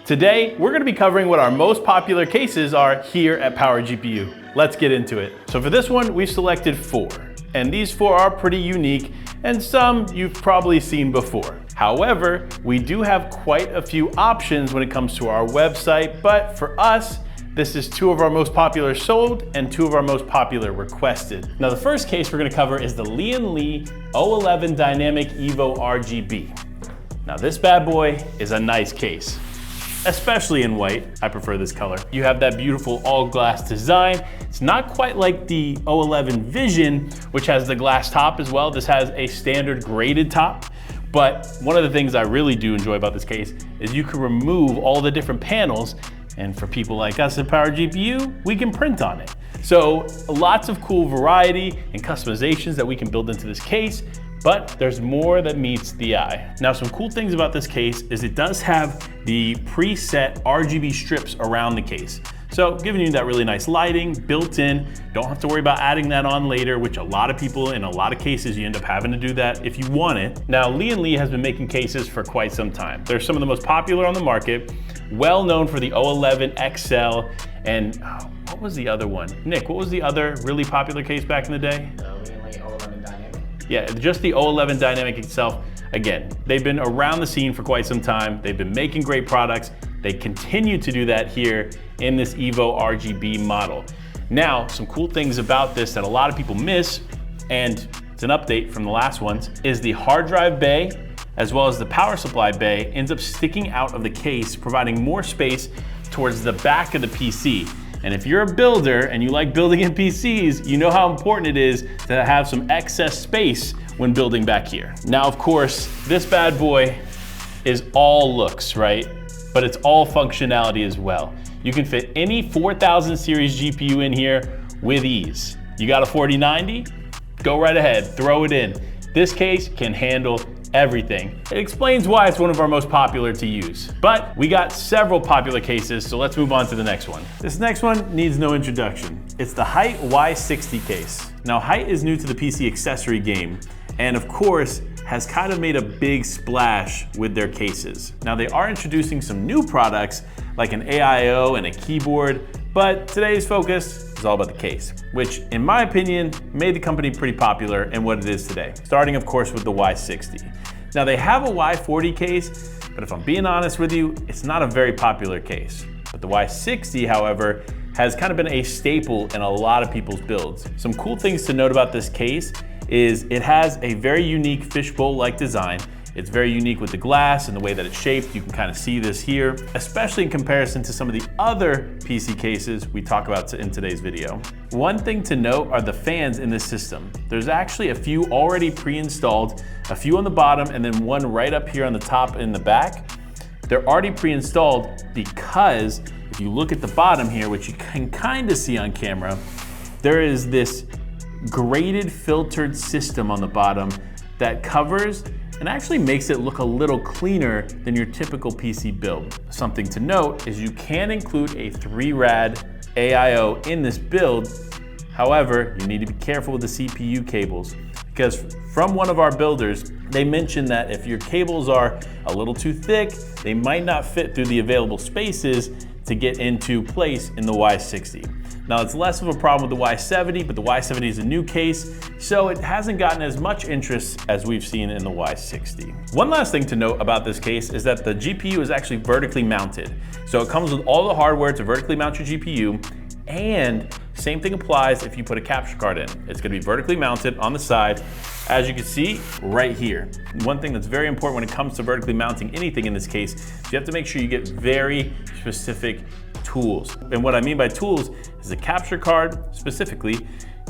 Today, we're gonna be covering what our most popular cases are here at PowerGPU. Let's get into it. So for this one, we've selected 4, and these 4 are pretty unique, and some you've probably seen before. However, we do have quite a few options when it comes to our website, but for us, this is 2 of our most popular sold and 2 of our most popular requested. Now the first case we're gonna cover is the Lian Li O11 Dynamic Evo RGB. Now this bad boy is a nice case, especially in white. I prefer this color. You have that beautiful all glass design. It's not quite like the O11 Vision, which has the glass top as well. This has a standard graded top. But one of the things I really do enjoy about this case is you can remove all the different panels, and for people like us at PowerGPU, we can print on it. So lots of cool variety and customizations that we can build into this case, but there's more that meets the eye. Now, some cool things about this case is it does have the preset RGB strips around the case. So giving you that really nice lighting built in, don't have to worry about adding that on later, which a lot of people in a lot of cases, you end up having to do that if you want it. Now, Lian Li has been making cases for quite some time. They're some of the most popular on the market, well known for the O11 XL, and what was the other one? Nick, what was the other really popular case back in the day? Lian Li O11 Dynamic. Yeah, just the O11 Dynamic itself. Again, they've been around the scene for quite some time. They've been making great products. They continue to do that here in this Evo RGB model. Now, some cool things about this that a lot of people miss, and it's an update from the last ones, is the hard drive bay as well as the power supply bay ends up sticking out of the case, providing more space towards the back of the PC. And if you're a builder and you like building in PCs, you know how important it is to have some excess space when building back here. Now, of course, this bad boy is all looks, right? But it's all functionality as well. You can fit any 4000 series GPU in here with ease. You got a 4090? Go right ahead, throw it in. This case can handle everything. It explains why it's one of our most popular to use. But we got several popular cases, so let's move on to the next one. This next one needs no introduction. It's the Hyte Y60 case. Now, Hyte is new to the PC accessory game, and of course, has kind of made a big splash with their cases. Now, they are introducing some new products like an AIO and a keyboard, but today's focus is all about the case, which in my opinion, made the company pretty popular in what it is today. Starting of course with the Y60. Now they have a Y40 case, but if I'm being honest with you, it's not a very popular case. But the Y60, however, has kind of been a staple in a lot of people's builds. Some cool things to note about this case is it has a very unique fishbowl-like design. It's very unique with the glass and the way that it's shaped. You can kind of see this here, especially in comparison to some of the other PC cases we talk about in today's video. One thing to note are the fans in this system. There's actually a few already pre-installed, a few on the bottom, and then one right up here on the top in the back. They're already pre-installed because if you look at the bottom here, which you can kind of see on camera, there is this graded filtered system on the bottom that covers and actually makes it look a little cleaner than your typical PC build. Something to note is you can include a 3-rad AIO in this build. However, you need to be careful with the CPU cables because from one of our builders, they mentioned that if your cables are a little too thick, they might not fit through the available spaces to get into place in the Y60. Now it's less of a problem with the Y70, but the Y70 is a new case, so it hasn't gotten as much interest as we've seen in the Y60. One last thing to note about this case is that the GPU is actually vertically mounted. So it comes with all the hardware to vertically mount your GPU, and same thing applies if you put a capture card in. It's gonna be vertically mounted on the side, as you can see right here. One thing that's very important when it comes to vertically mounting anything in this case is you have to make sure you get very specific tools. And what I mean by tools is the capture card specifically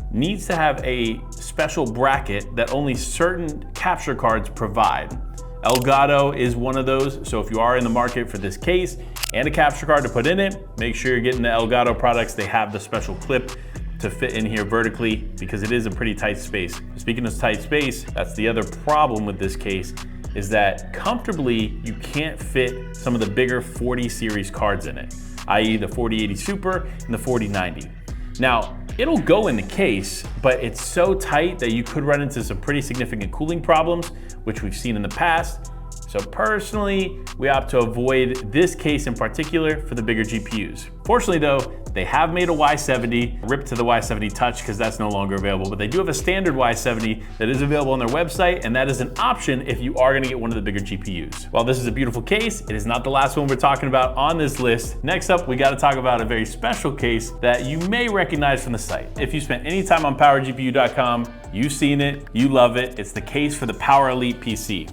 needs to have a special bracket that only certain capture cards provide. Elgato is one of those, so if you are in the market for this case and a capture card to put in it, make sure you're getting the Elgato products. They have the special clip to fit in here vertically because it is a pretty tight space. Speaking of tight space, that's the other problem with this case is that comfortably you can't fit some of the bigger 40 series cards in it, i.e. the 4080 Super and the 4090. Now, it'll go in the case, but it's so tight that you could run into some pretty significant cooling problems, which we've seen in the past. So personally, we opt to avoid this case in particular for the bigger GPUs. Fortunately though, they have made a Y70, rip to the Y70 Touch because that's no longer available, but they do have a standard Y70 that is available on their website, and that is an option if you are gonna get one of the bigger GPUs. While this is a beautiful case, it is not the last one we're talking about on this list. Next up, we gotta talk about a very special case that you may recognize from the site. If you spent any time on PowerGPU.com, you've seen it, you love it. It's the case for the Power Elite PC.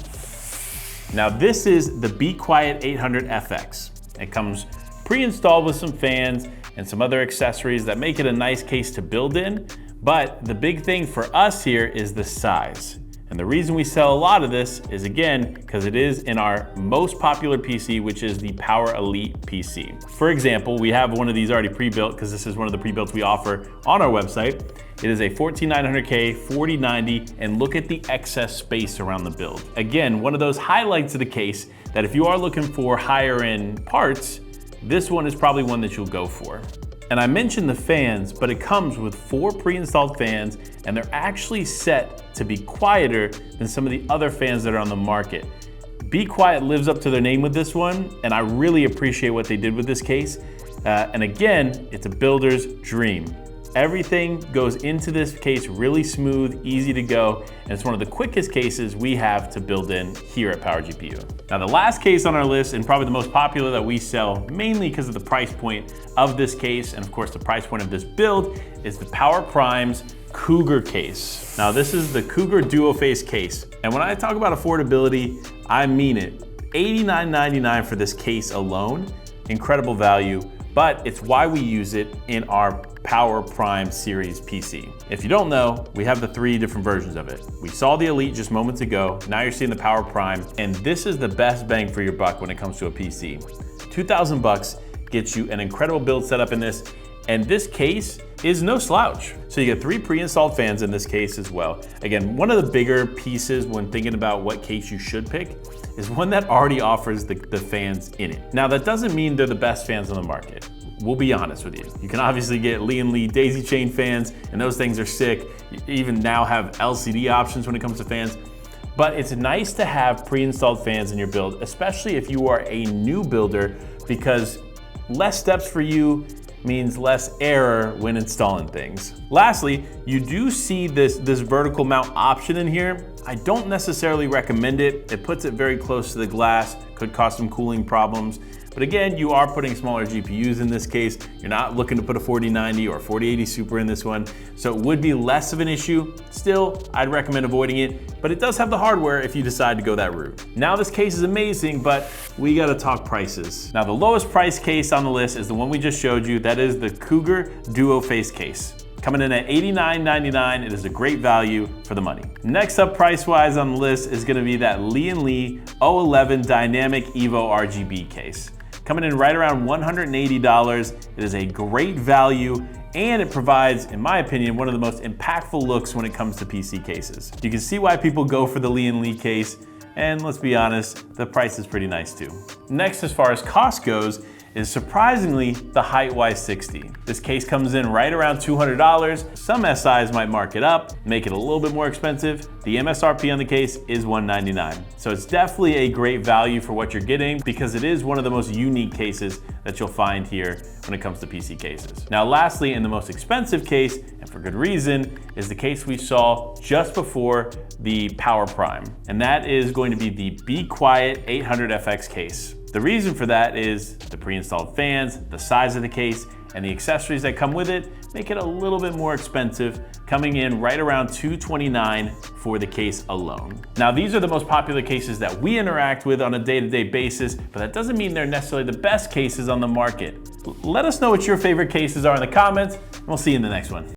Now this is the Be Quiet 800FX. It comes pre-installed with some fans and some other accessories that make it a nice case to build in, but the big thing for us here is the size. And the reason we sell a lot of this is, again, because it is in our most popular PC, which is the Power Elite PC. For example, we have one of these already pre-built because this is one of the pre-builts we offer on our website. It is a 14900K 4090, and look at the excess space around the build. Again, one of those highlights of the case that if you are looking for higher end parts, this one is probably one that you'll go for. And I mentioned the fans, but it comes with 4 pre-installed fans, and they're actually set to be quieter than some of the other fans that are on the market. Be Quiet lives up to their name with this one, and I really appreciate what they did with this case. And again, it's a builder's dream. Everything goes into this case really smooth, easy to go, and it's one of the quickest cases we have to build in here at PowerGPU. Now the last case on our list, and probably the most popular that we sell, mainly because of the price point of this case, and of course the price point of this build, is the Power Prime's Cougar case. Now this is the Cougar Duoface case, and when I talk about affordability, I mean it. $89.99 for this case alone, incredible value, but it's why we use it in our Power Prime series PC. If you don't know, we have the 3 different versions of it. We saw the Elite just moments ago, now you're seeing the Power Prime, and this is the best bang for your buck when it comes to a PC. 2,000 bucks gets you an incredible build setup in this, and this case is no slouch. So you get 3 pre-installed fans in this case as well. Again, one of the bigger pieces when thinking about what case you should pick is one that already offers the fans in it. Now that doesn't mean they're the best fans on the market. We'll be honest with you. You can obviously get Lian Li daisy chain fans, and those things are sick. You even now have LCD options when it comes to fans. But it's nice to have pre-installed fans in your build, especially if you are a new builder, because less steps for you means less error when installing things. Lastly, you do see this vertical mount option in here. I don't necessarily recommend it. It puts it very close to the glass, could cause some cooling problems. But again, you are putting smaller GPUs in this case. You're not looking to put a 4090 or 4080 Super in this one, so it would be less of an issue. Still, I'd recommend avoiding it, but it does have the hardware if you decide to go that route. Now this case is amazing, but we gotta talk prices. Now the lowest price case on the list is the one we just showed you. That is the Cougar Duoface case. Coming in at $89.99, it is a great value for the money. Next up price-wise on the list is gonna be that Lian Li O11 Dynamic Evo RGB case. Coming in right around $180, it is a great value, and it provides, in my opinion, one of the most impactful looks when it comes to PC cases. You can see why people go for the Lian Li case, and let's be honest, the price is pretty nice too. Next, as far as cost goes, is surprisingly the Hyte Y60. This case comes in right around $200. Some SIs might mark it up, make it a little bit more expensive. The MSRP on the case is $199. So it's definitely a great value for what you're getting, because it is one of the most unique cases that you'll find here when it comes to PC cases. Now lastly, in the most expensive case, and for good reason, is the case we saw just before the Power Prime. And that is going to be the Be Quiet 800FX case. The reason for that is the pre-installed fans, the size of the case, and the accessories that come with it make it a little bit more expensive, coming in right around $229 for the case alone. Now these are the most popular cases that we interact with on a day-to-day basis, but that doesn't mean they're necessarily the best cases on the market. Let us know what your favorite cases are in the comments, and we'll see you in the next one.